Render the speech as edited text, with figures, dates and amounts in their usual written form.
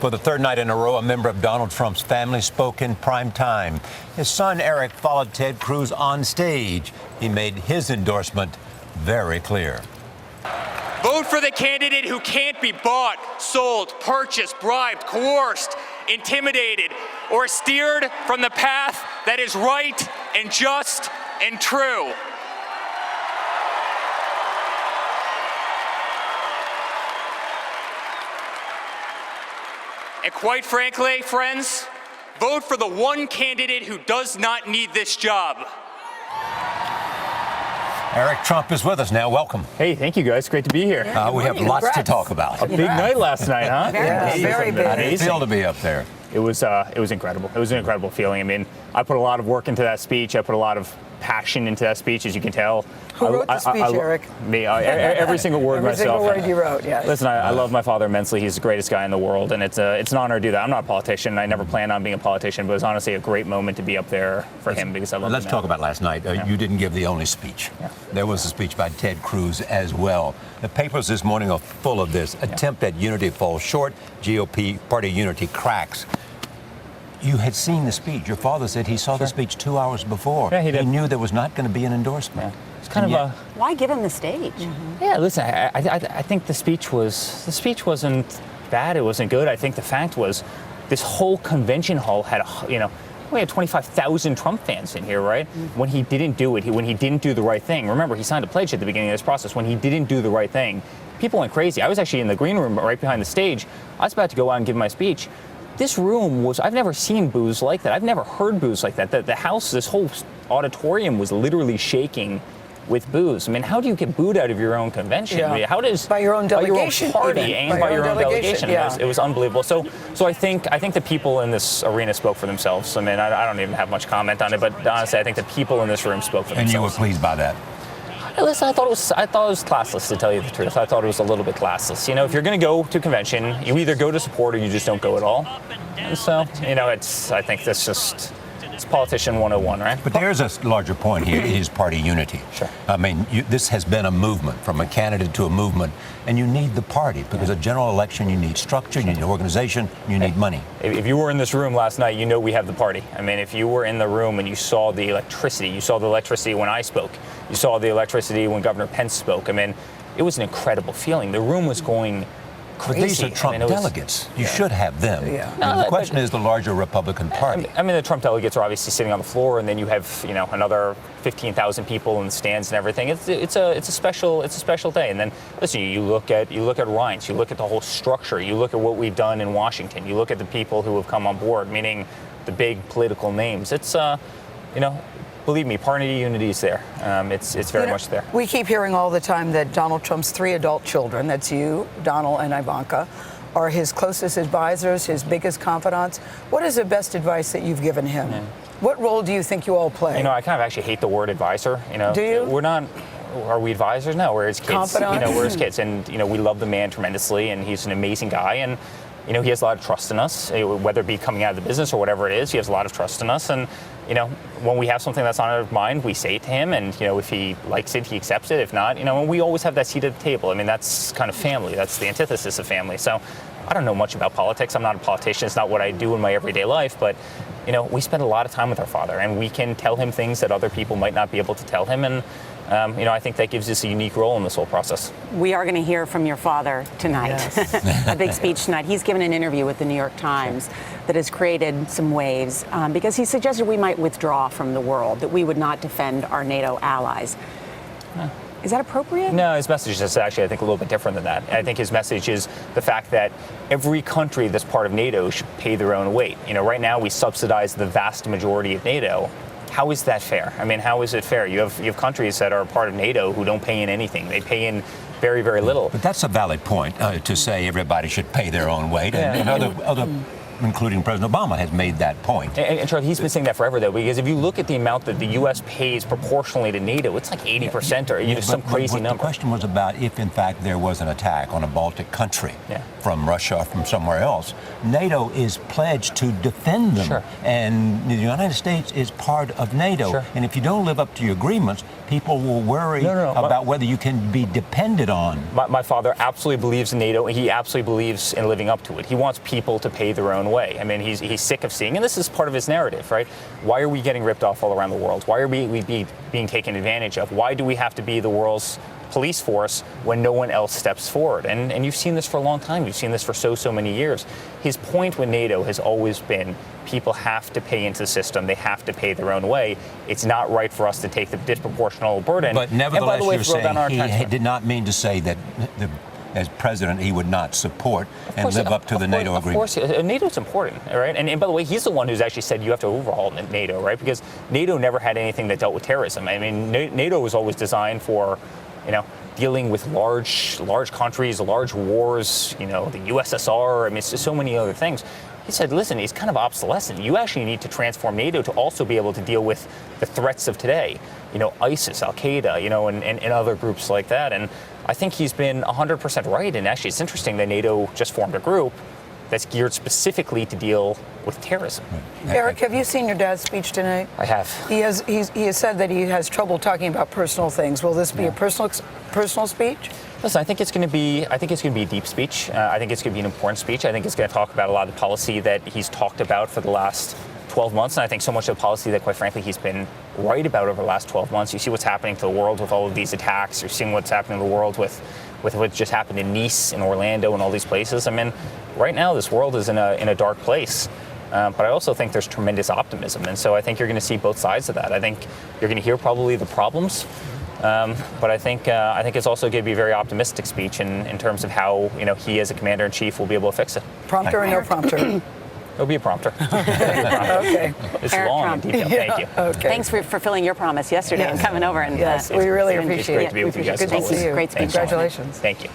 For the third night in a row, a member of Donald Trump's family spoke in prime time. His son, Eric, followed Ted Cruz on stage. He made his endorsement very clear. Vote for the candidate who can't be bought, sold, purchased, bribed, coerced, intimidated, or steered from the path that is right and just and true. And quite frankly, friends, vote for the one candidate who does not need this job. Eric Trump is with us now. Welcome. Hey, thank you guys. Great to be here. We have lots to talk about. A big night last night, huh? Very big. How did it feel to be up there? It was incredible. It was an incredible feeling. I mean, I put a lot of work into that speech. I put a lot of passion into that speech, as you can tell. Who wrote the speech, Eric? Me. Every single word myself. Every single word you wrote, yes. Listen, I love my father immensely. He's the greatest guy in the world, and it's an honor to do that. I'm not a politician. I never planned on being a politician, but it was honestly a great moment to be up there for him because I love him. Let's talk about last night. You didn't give the only speech. Yeah. There was a speech by Ted Cruz as well. The papers this morning are full of this. Attempt at unity falls short. GOP party unity cracks. You had seen the speech. Your father said he saw the speech 2 hours before. Yeah, he did. He knew there was not going to be an endorsement. Yeah. It's kind of Why give him the stage? Mm-hmm. Yeah, listen, I think the speech wasn't bad. It wasn't good. I think the fact was this whole convention hall had, we had 25,000 Trump fans in here, right? Mm-hmm. When he didn't do it, when he didn't do the right thing. Remember, he signed a pledge at the beginning of this process. When he didn't do the right thing, people went crazy. I was actually in the green room right behind the stage. I was about to go out and give my speech. This room I've never seen boos like that. I've never heard boos like that. The house, this whole auditorium was literally shaking with boos. I mean, how do you get booed out of your own convention? Yeah. I mean, how does by your own delegation, by your own party and by your own delegation? Yeah. It was unbelievable. So I think the people in this arena spoke for themselves. I mean, I don't even have much comment on it, but honestly, I think the people in this room spoke for themselves. And you were pleased by that? Listen, I thought it was classless, to tell you the truth. I thought it was a little bit classless. You know, if you're going to go to a convention, you either go to support or you just don't go at all. And so, I think that's just, it's politician 101, right? But there's a larger point here. It is party unity. Sure. I mean, this has been a movement, from a candidate to a movement, and you need the party because a general election, you need structure, you need organization, you need money. If you were in this room last night, we have the party. I mean, if you were in the room and you saw the electricity when I spoke, you saw the electricity when Governor Pence spoke. I mean, it was an incredible feeling. The room was going crazy. But these are Trump delegates. You should have them. Yeah. The question is the larger Republican Party. I mean, the Trump delegates are obviously sitting on the floor, and then you have another 15,000 people in the stands and everything. It's a special day. And then listen, you look at Ryan's, you look at the whole structure, you look at what we've done in Washington, you look at the people who have come on board, meaning the big political names. It's believe me, party unity is there. It's very much there. We keep hearing all the time that Donald Trump's 3 adult children, that's you, Donald, and Ivanka, are his closest advisors, his biggest confidants. What is the best advice that you've given him? Yeah. What role do you think you all play? I kind of actually hate the word advisor. Do you? We're not. Are we advisors? No, we're his kids. Confidants? We're his kids, and we love the man tremendously, and he's an amazing guy, and he has a lot of trust in us, whether it be coming out of the business or whatever it is. He has a lot of trust in us, and when we have something that's on our mind, we say it to him, and if he likes it, he accepts it. If not, and we always have that seat at the table. I mean, that's kind of family. That's the antithesis of family. So I don't know much about politics. I'm not a politician. It's not what I do in my everyday life, but we spend a lot of time with our father, and we can tell him things that other people might not be able to tell him, and I think that gives us a unique role in this whole process. We are going to hear from your father tonight. Yes. A big speech tonight. He's given an interview with the New York Times that has created some waves because he suggested we might withdraw from the world, that we would not defend our NATO allies. Is that appropriate? No, his message is actually, I think, a little bit different than that. I think his message is the fact that every country that's part of NATO should pay their own weight. Right now we subsidize the vast majority of NATO. How is that fair? I mean, how is it fair? You have countries that are part of NATO who don't pay in anything. They pay in very, very little. But that's a valid point to say everybody should pay their own weight. And other including President Obama, has made that point. And Charlie, he's been saying that forever, though, because if you look at the amount that the U.S. pays proportionally to NATO, it's like 80% or just some crazy number. The question was about if, in fact, there was an attack on a Baltic country from Russia or from somewhere else. NATO is pledged to defend them. Sure. And the United States is part of NATO. Sure. And if you don't live up to your agreements, people will worry about whether you can be depended on. My father absolutely believes in NATO, and he absolutely believes in living up to it. He wants people to pay their own way. I mean, he's sick of seeing, and this is part of his narrative, right? Why are we getting ripped off all around the world? Why are we being taken advantage of? Why do we have to be the world's police force when no one else steps forward? And you've seen this for a long time. You've seen this for so many years. His point with NATO has always been people have to pay into the system. They have to pay their own way. It's not right for us to take the disproportional burden. But nevertheless, and by the way, you're saying he did not mean to say that as president, he would not support and live up to the NATO agreement. Of course, NATO's important, right? And by the way, he's the one who's actually said you have to overhaul NATO, right? Because NATO never had anything that dealt with terrorism. I mean, NATO was always designed for, dealing with large countries, large wars, the USSR. I mean, it's so many other things. He said, listen, he's kind of obsolescent. You actually need to transform NATO to also be able to deal with the threats of today. ISIS, Al-Qaeda, and other groups like that. And I think he's been 100% right. And actually, it's interesting that NATO just formed a group that's geared specifically to deal with terrorism. Eric, have you seen your dad's speech tonight? I have. He has said that he has trouble talking about personal things. Will this be a personal speech? Listen, I think it's going to be a deep speech. I think it's going to be an important speech. I think it's going to talk about a lot of the policy that he's talked about for the last 12 months, and I think so much of the policy that, quite frankly, he's been right about over the last 12 months. You see what's happening to the world with all of these attacks. You're seeing what's happening in the world with what just happened in Nice, in Orlando, and all these places. I mean, right now this world is in a dark place. But I also think there's tremendous optimism, and so I think you're going to see both sides of that. I think you're going to hear probably the problems, but I think it's also going to be a very optimistic speech in terms of how he as a commander-in-chief will be able to fix it. Prompter or no prompter? It'll be a prompter. Okay. It's Eric long Trump. and detailed. Thank you. Okay. Thanks for fulfilling your promise yesterday and coming over. And Yes, we really appreciate Great it. to be with you guys. Good to as always. see you. Great speech. Congratulations. Thank you.